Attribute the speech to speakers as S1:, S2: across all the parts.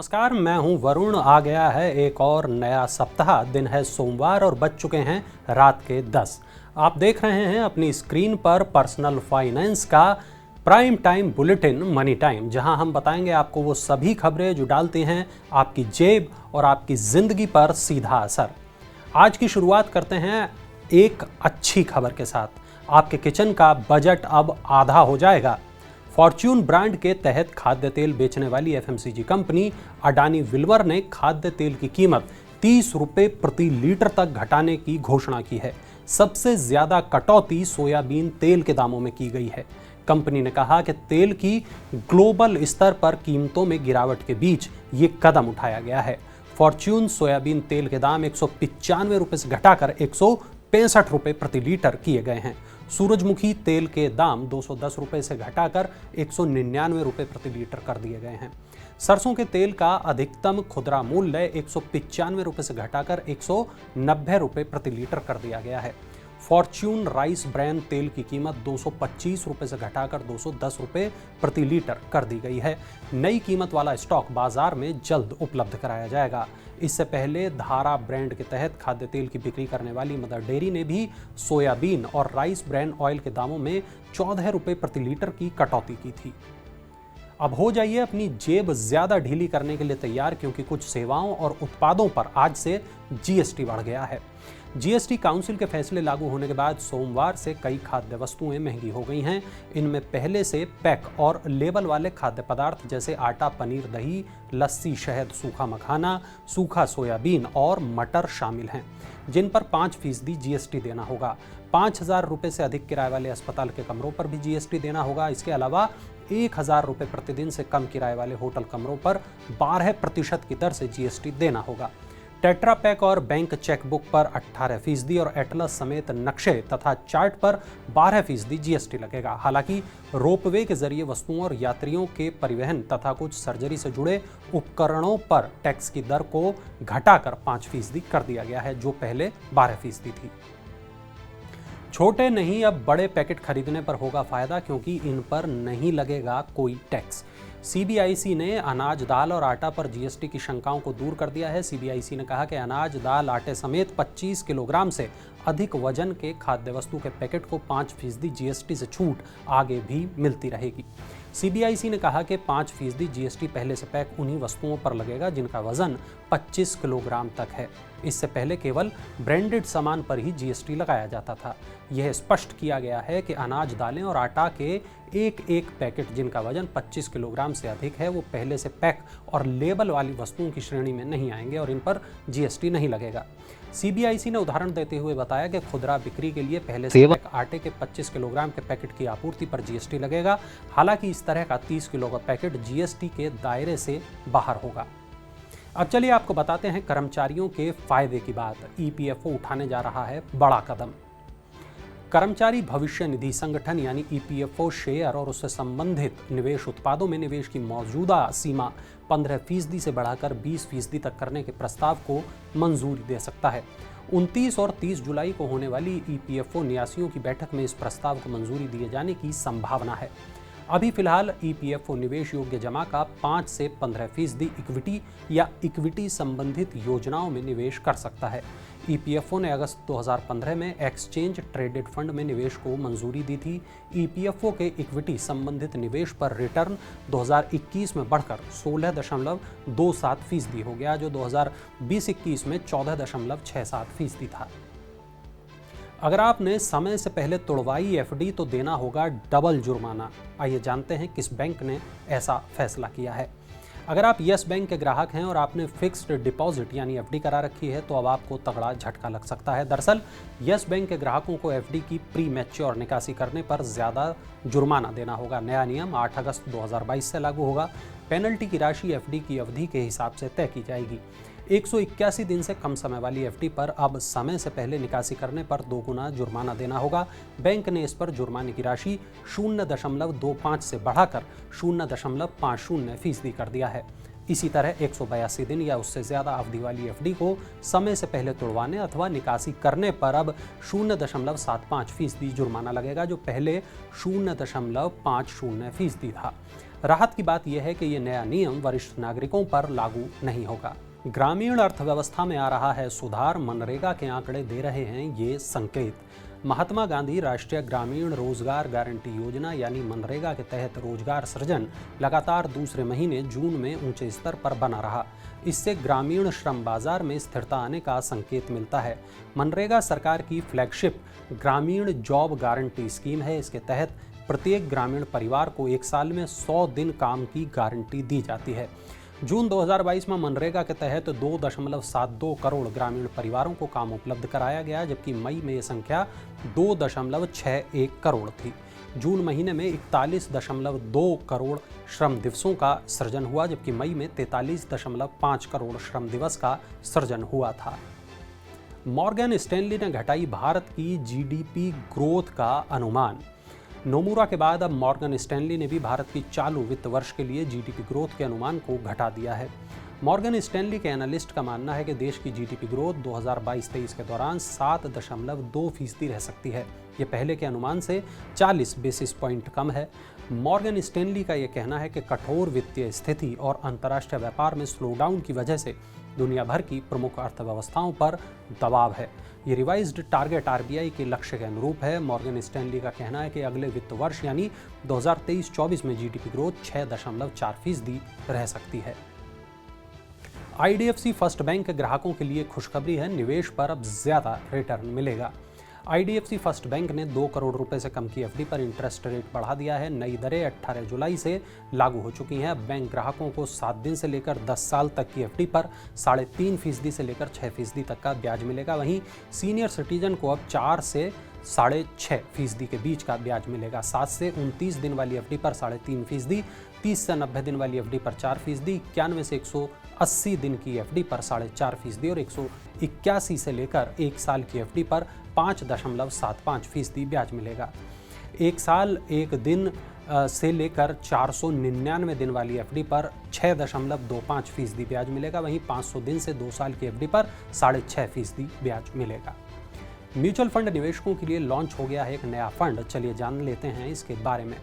S1: नमस्कार, मैं हूं वरुण। आ गया है एक और नया सप्ताह। दिन है सोमवार और बज चुके हैं रात के 10। आप देख रहे हैं अपनी स्क्रीन पर पर्सनल फाइनेंस का prime time bulletin money time, जहां हम बताएंगे आपको वो सभी खबरें जो डालती हैं आपकी जेब और आपकी जिंदगी पर सीधा असर। आज की शुरुआत करते हैं एक अच्छी खबर के साथ। आपके किचन का बजट अब आधा हो जाएगा। फॉर्च्यून ब्रांड के तहत खाद्य तेल बेचने वाली एफएमसीजी कंपनी अडानी विल्मर ने खाद्य तेल की कीमत 30 रुपए प्रति लीटर तक घटाने की घोषणा की है। सबसे ज्यादा कटौती सोयाबीन तेल के दामों में की गई है। कंपनी ने कहा कि तेल की ग्लोबल स्तर पर कीमतों में गिरावट के बीच ये कदम उठाया गया है। फॉर्च्यून सोयाबीन तेल के दाम 195 रुपए से घटाकर 165 रुपए प्रति लीटर किए गए हैं। सूरजमुखी तेल के दाम 210 रुपए से घटाकर 199 रुपए प्रति लीटर कर दिए गए हैं। सरसों के तेल का अधिकतम खुदरा मूल्य 195 रुपए से घटाकर 190 रुपए प्रति लीटर कर दिया गया है। फॉर्च्यून राइस ब्रांड तेल की कीमत 225 रुपए से घटाकर 210 रुपए प्रति लीटर कर दी गई है। नई कीमत वाला स्टॉक बाजार में जल्द उपलब्ध कराया जाएगा। इससे पहले धारा ब्रांड के तहत खाद्य तेल की बिक्री करने वाली मदर डेयरी ने भी सोयाबीन और राइस ब्रांड ऑयल के दामों में 14 रुपए प्रति लीटर की कटौती की थी। अब हो जाइए अपनी जेब ज्यादा ढीली करने के लिए तैयार, क्योंकि कुछ सेवाओं और उत्पादों पर आज से जीएसटी बढ़ गया है। जीएसटी काउंसिल के फैसले लागू होने के बाद सोमवार से कई खाद्य वस्तुएं महंगी हो गई हैं। इनमें पहले से पैक और लेबल वाले खाद्य पदार्थ जैसे आटा, पनीर, दही, लस्सी, शहद, सूखा मखाना, सूखा सोयाबीन और मटर शामिल हैं, जिन पर 5% जीएसटी देना होगा। 5,000 रुपये से अधिक किराए वाले अस्पताल के कमरों पर भी जीएसटी देना होगा। इसके अलावा 1,000 रुपये प्रतिदिन से कम किराए वाले होटल कमरों पर 12% की दर से जीएसटी देना होगा। टेट्रा पैक और बैंक चेकबुक पर 18% और एटलस समेत नक्शे तथा चार्ट पर 12% जीएसटी लगेगा। हालांकि रोपवे के जरिए वस्तुओं और यात्रियों के परिवहन तथा कुछ सर्जरी से जुड़े उपकरणों पर टैक्स की दर को घटाकर 5% कर दिया गया है, जो पहले 12% थी। छोटे नहीं, अब बड़े पैकेट खरीदने पर होगा फायदा, क्योंकि इन पर नहीं लगेगा कोई टैक्स। सीबीआईसी ने अनाज, दाल और आटा पर जीएसटी की शंकाओं को दूर कर दिया है। सीबीआईसी ने कहा कि अनाज, दाल, आटे समेत 25 किलोग्राम से अधिक वजन के खाद्य वस्तु के पैकेट को 5% जीएसटी से छूट आगे भी मिलती रहेगी। सीबीआईसी ने कहा कि 5% जीएसटी पहले से पैक उन्हीं वस्तुओं पर लगेगा जिनका वजन 25 किलोग्राम तक है। इससे पहले केवल ब्रांडेड सामान पर ही जीएसटी लगाया जाता था। यह स्पष्ट किया गया है कि अनाज, दालें और आटा के एक पैकेट जिनका वजन 25 किलोग्राम से अधिक है, वो पहले से पैक और लेबल वाली वस्तुओं की श्रेणी में नहीं आएंगे और इन पर जीएसटी नहीं लगेगा। सीबीआईसी ने उदाहरण देते हुए बताया कि खुदरा बिक्री के लिए पहले से पैक आटे के 25 किलोग्राम के पैकेट की आपूर्ति पर जीएसटी लगेगा। हालांकि इस तरह का 30 किलो का पैकेट जीएसटी के दायरे से बाहर होगा। अब चलिए आपको बताते हैं कर्मचारियों के फायदे की बात। ईपीएफओ उठाने जा रहा है बड़ा कदम। कर्मचारी भविष्य निधि संगठन यानी ईपीएफओ शेयर और उससे संबंधित निवेश उत्पादों में निवेश की मौजूदा सीमा 15% से बढ़ाकर 20% तक करने के प्रस्ताव को मंजूरी दे सकता है। 29 और 30 जुलाई को होने वाली ईपीएफओ न्यासियों की बैठक में इस प्रस्ताव को मंजूरी दिए जाने की संभावना है। अभी फिलहाल ईपीएफओ निवेश योग्य जमा का 5 से 15% इक्विटी या इक्विटी संबंधित योजनाओं में निवेश कर सकता है। ईपीएफओ ने अगस्त 2015 में एक्सचेंज ट्रेडेड फंड में निवेश को मंजूरी दी थी। ईपीएफओ के इक्विटी संबंधित निवेश पर रिटर्न 2021 में बढ़कर 16.27% हो गया, जो 2020-21 में 14.67% था। अगर आपने समय से पहले तोड़वाई एफडी तो देना होगा डबल जुर्माना। आइए जानते हैं किस बैंक ने ऐसा फैसला किया है। अगर आप यस बैंक के ग्राहक हैं और आपने फिक्स्ड डिपॉजिट यानी एफडी करा रखी है, तो अब आपको तगड़ा झटका लग सकता है। दरअसल यस बैंक के ग्राहकों को एफडी की प्री मैच्योर निकासी करने पर ज्यादा जुर्माना देना होगा। नया नियम 8 अगस्त 2022 से लागू होगा। पेनल्टी की राशि एफडी की अवधि के हिसाब से तय की जाएगी। 181 दिन से कम समय वाली एफडी पर अब समय से पहले निकासी करने पर 2 गुना जुर्माना देना होगा। बैंक ने इस पर जुर्माने की राशि 0.25 से बढ़ाकर 0.50% कर दिया है। इसी तरह 182 दिन या उससे ज़्यादा अवधि वाली एफडी को समय से पहले तोड़वाने अथवा निकासी करने पर अब 0.75% जुर्माना लगेगा, जो पहले 0.50% था। राहत की बात यह है कि ये नया नियम वरिष्ठ नागरिकों पर लागू नहीं होगा। ग्रामीण अर्थव्यवस्था में आ रहा है सुधार, मनरेगा के आंकड़े दे रहे हैं ये संकेत। महात्मा गांधी राष्ट्रीय ग्रामीण रोजगार गारंटी योजना यानी मनरेगा के तहत रोजगार सृजन लगातार दूसरे महीने जून में ऊंचे स्तर पर बना रहा। इससे ग्रामीण श्रम बाजार में स्थिरता आने का संकेत मिलता है। मनरेगा सरकार की फ्लैगशिप ग्रामीण जॉब गारंटी स्कीम है। इसके तहत प्रत्येक ग्रामीण परिवार को 1 साल में 100 दिन काम की गारंटी दी जाती है। जून 2022 में मनरेगा के तहत 2.72 करोड़ ग्रामीण परिवारों को काम उपलब्ध कराया गया, जबकि मई में ये संख्या 2.61 करोड़ थी। जून महीने में 41.2 करोड़ श्रम दिवसों का सृजन हुआ, जबकि मई में 43.5 करोड़ श्रम दिवस का सृजन हुआ था। मॉर्गन स्टैनली ने घटाई भारत की जीडीपी ग्रोथ का अनुमान। नोमुरा के बाद अब मॉर्गन स्टैनली ने भी भारत की चालू वित्त वर्ष के लिए जीडीपी ग्रोथ के अनुमान को घटा दिया है। मॉर्गन स्टैनली के एनालिस्ट का मानना है कि देश की जीडीपी ग्रोथ 2022-23 के दौरान 7.2% रह सकती है। ये पहले के अनुमान से 40 बेसिस पॉइंट कम है। मॉर्गन स्टैनली का ये कहना है कि कठोर वित्तीय स्थिति और अंतर्राष्ट्रीय व्यापार में स्लोडाउन की वजह से दुनिया भर की प्रमुख अर्थव्यवस्थाओं पर दबाव है। ये रिवाइज्ड टारगेट आरबीआई के लक्ष्य के अनुरूप है। मॉर्गन स्टैनली का कहना है कि अगले वित्त वर्ष यानी 2023-24 में जीडीपी ग्रोथ 6.4% रह सकती है। आईडीएफसी फर्स्ट बैंक के ग्राहकों के लिए खुशखबरी है, निवेश पर अब ज्यादा रिटर्न मिलेगा। आईडीएफसी फर्स्ट बैंक ने 2 करोड़ रुपए से कम की एफडी पर इंटरेस्ट रेट बढ़ा दिया है। नई दरें 18 जुलाई से लागू हो चुकी हैं। बैंक ग्राहकों को 7 दिन से लेकर 10 साल तक की एफडी पर 3.5% से लेकर 6% तक का ब्याज मिलेगा। वहीं सीनियर सिटीजन को अब 4 से 6.5% के बीच का ब्याज मिलेगा। 7 से 29 दिन वाली एफडी पर 3.5%, 30 से 90 दिन वाली एफडी पर 4%, 91 से 180 दिन की एफडी पर 4.5% और 181 से लेकर 1 साल की एफडी पर 5.75% ब्याज मिलेगा। 1 साल 1 दिन से लेकर 499 दिन वाली एफडी पर 6.25% ब्याज मिलेगा। वहीं 500 दिन से 2 साल की एफडी पर 6.5% ब्याज मिलेगा। म्यूचुअल फंड निवेशकों के लिए लॉन्च हो गया है एक नया फंड। चलिए जान लेते हैं इसके बारे में।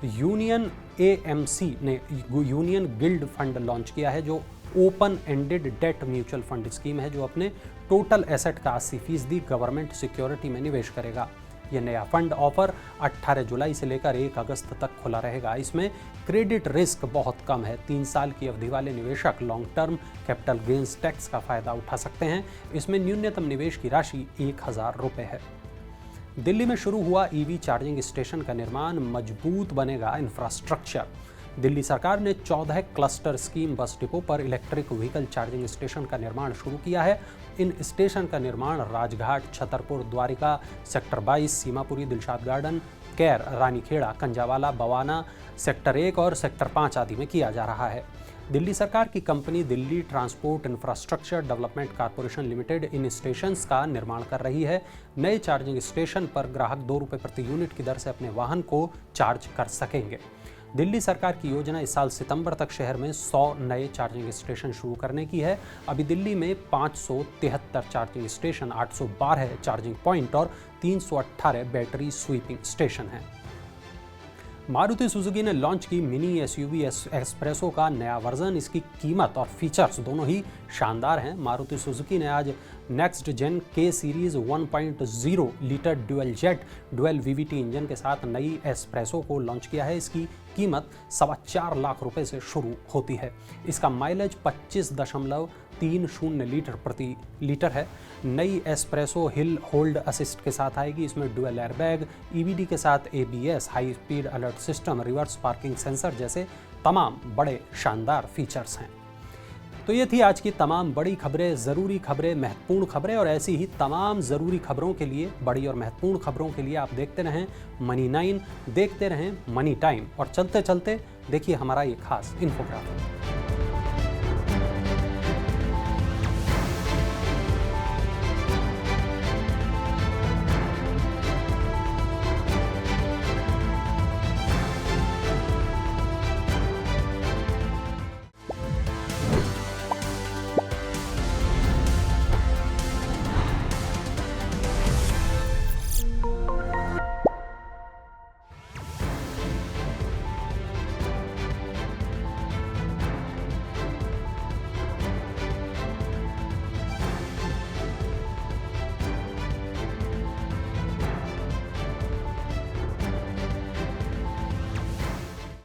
S1: यूनियन एएमसी ने यूनियन गिल्ड फंड लॉन्च किया है, जो open ended debt mutual fund scheme है, जो अपने टोटल एसेट का 80% गवर्नमेंट सिक्योरिटी में निवेश करेगा। यह नया फंड ऑफर 18 जुलाई से लेकर 1 अगस्त तक खुला रहेगा। इसमें क्रेडिट रिस्क बहुत कम है। 3 साल की अवधि वाले निवेशक long term capital gains tax का फायदा उठा सकते हैं। इसमें न्यूनतम निवेश की राशि 1000 रुपये है। दिल्ली में शुरू हुआ ईवी चार्जिंग स्टेशन का निर्माण, मजबूत बनेगा इंफ्रास्ट्रक्चर। दिल्ली सरकार ने 14 क्लस्टर स्कीम बस डिपो पर इलेक्ट्रिक व्हीकल चार्जिंग स्टेशन का निर्माण शुरू किया है। इन स्टेशन का निर्माण राजघाट, छतरपुर, द्वारिका, सेक्टर 22, सीमापुरी, दिलशाद गार्डन, कैर, रानीखेड़ा, कंजावाला, बवाना, सेक्टर 1 और सेक्टर 5 आदि में किया जा रहा है। दिल्ली सरकार की company Delhi transport infrastructure development corporation limited इन स्टेशंस का निर्माण कर रही है। नए चार्जिंग स्टेशन पर ग्राहक 2 रुपये प्रति यूनिट की दर से अपने वाहन को चार्ज कर सकेंगे। दिल्ली सरकार की योजना इस साल सितंबर तक शहर में 100 नए चार्जिंग स्टेशन शुरू करने की है। अभी दिल्ली में 573 चार्जिंग स्टेशन, 812 चार्जिंग पॉइंट और 318 बैटरी स्वीपिंग स्टेशन हैं। मारुति सुजुकी ने लॉन्च की मिनी एसयूवी एक्सप्रेसो का नया वर्जन। इसकी कीमत और फीचर्स दोनों ही शानदार हैं। मारुति सुजुकी ने आज नेक्स्ट जेन के series 1.0 litre dual jet dual VVT engine के साथ नई एस्प्रेसो को लॉन्च किया है। इसकी कीमत 4.25 लाख रुपए से शुरू होती है। इसका माइलेज 25.30 लीटर प्रति लीटर है। नई एस्प्रेसो हिल होल्ड असिस्ट के साथ आएगी। इसमें डुअल एयरबैग, ईवीडी के साथ ABS, high speed alert system, reverse parking sensor जैसे तमाम बड़े शानदार फीचर्स हैं। तो ये थी आज की तमाम बड़ी खबरें, ज़रूरी खबरें, महत्वपूर्ण खबरें, और ऐसी ही तमाम ज़रूरी खबरों के लिए, बड़ी और महत्वपूर्ण खबरों के लिए आप देखते रहें मनी 9, देखते रहें मनी टाइम, और चलते चलते देखिए हमारा ये खास इन्फोग्राफिक।